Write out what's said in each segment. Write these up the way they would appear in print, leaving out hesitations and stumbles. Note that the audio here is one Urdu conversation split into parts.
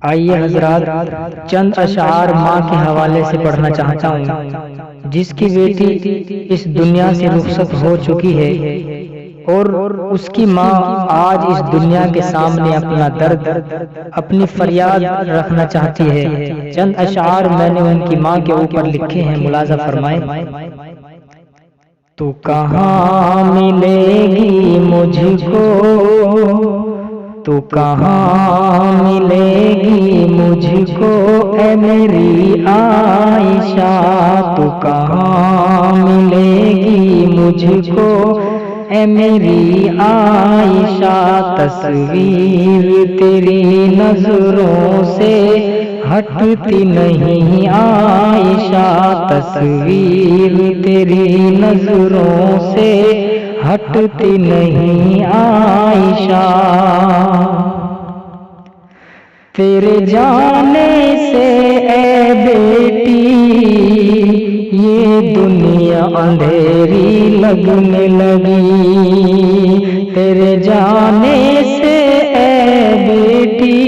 آئیے حضرات چند اشعار ماں کے حوالے سے پڑھنا چاہتا ہوں، جس کی بیٹی اس دنیا سے رخصت ہو چکی ہے اور اس کی ماں آج اس دنیا کے سامنے اپنا درد، اپنی فریاد رکھنا چاہتی ہے۔ چند اشعار میں نے ان کی ماں کے اوپر لکھے ہیں، ملاحظہ فرمائیں۔ تو کہاں ملے گی مجھ کو، تو کہاں ملے گی مجھ کو اے میری عائشہ، تو کہاں ملے گی مجھ کو اے میری عائشہ، تصویر تیری نظروں سے ہٹتی نہیں عائشہ، تصویر تیری نظروں سے ہٹتی نہیں عائشہ، تیرے جانے سے اے بیٹی یہ دنیا اندھیری لگنے لگی، تیرے جانے سے اے بیٹی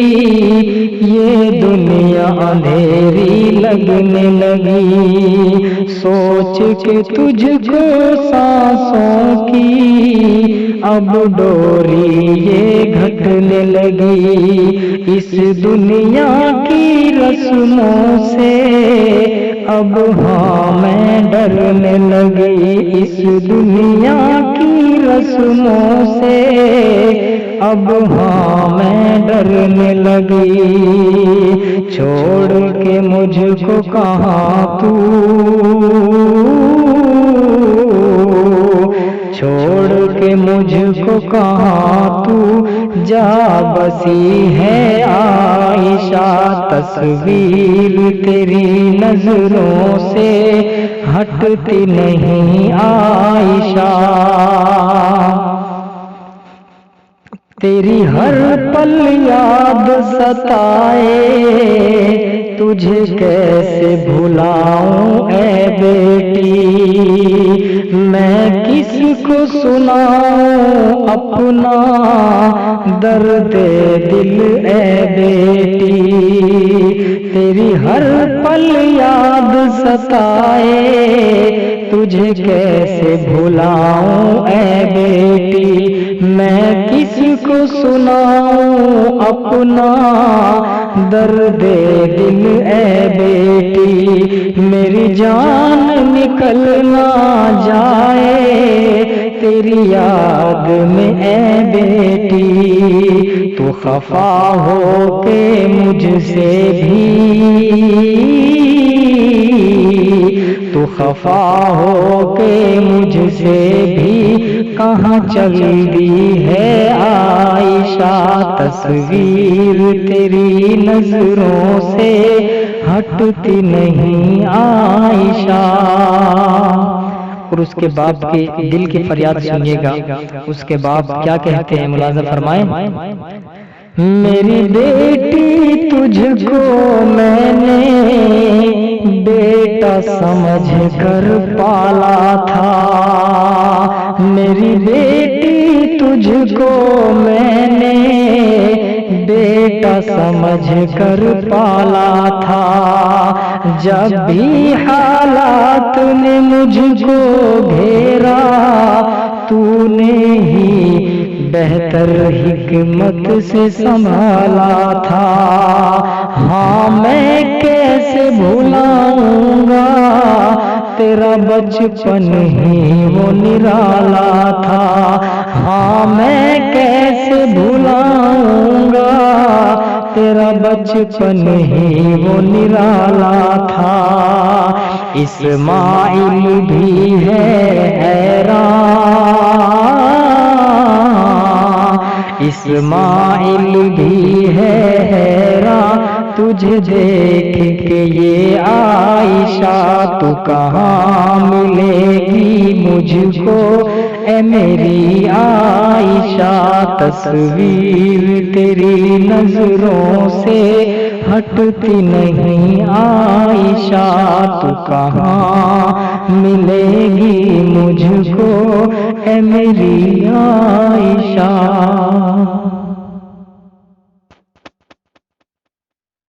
یہ دنیا اندھیری لگنے لگی، سوچ کے تجھ کو سانسوں کی اب ڈوری یہ گھٹنے لگی، اس دنیا کی رسموں سے اب ہاں میں ڈرنے لگی، اس دنیا کی رسموں سے اب ہاں میں ڈرنے لگی، چھوڑ کے مجھ کو کہاں تو، چھوڑ کے مجھ کو کہاں تو جا بسی ہے عائشہ، تصویر تیری نظروں سے ہٹتی نہیں عائشہ، تیری ہر پل یاد ستائے تجھے کیسے بھلاؤں اے بیٹی، میں کس کو سناؤں اپنا درد دل اے بیٹی، تیری ہر پل یاد ستائے تجھے کیسے بھلاؤں اے بیٹی، میں کس کو سناؤں اپنا درد دل اے بیٹی، میری جان نکل نہ جائے تیری یاد میں اے بیٹی، تو خفا ہو کے مجھ سے بھی، تو خفا ہو کے مجھ سے بھی کہاں چل دی ہے عائشہ، تصویر تیری نظروں سے ہٹتی نہیں عائشہ، اور اس کے باپ کے دل کی فریاد سنیے گا، اس کے باپ کیا کہتے ہیں، ملاحظہ فرمائیں۔ میری بیٹی تجھ کو میں نے بیٹا سمجھ کر پالا تھا، میری بیٹی تجھ کو میں نے بیٹا سمجھ کر پالا تھا، جب بھی حالات نے مجھ کو گھیرا تو نے ہی بہتر حکمت سے سنبھالا تھا، ہاں میں کیسے بھلاؤں گا تیرا بچپن ہی وہ نرالا تھا، ہاں میں کیسے بھلاؤں گا تیرا بچپن ہی وہ نرالا تھا، اسماعیل بھی ہے حیران، اسماعیل بھی ہے حیران تجھے دیکھ کے یہ عائشہ، تو کہاں ملے گی مجھ کو اے میری عائشہ، تصویر تیری نظروں سے ہٹتی نہیں عائشہ، تو کہاں ملے گی مجھ کو اے میری عائشہ۔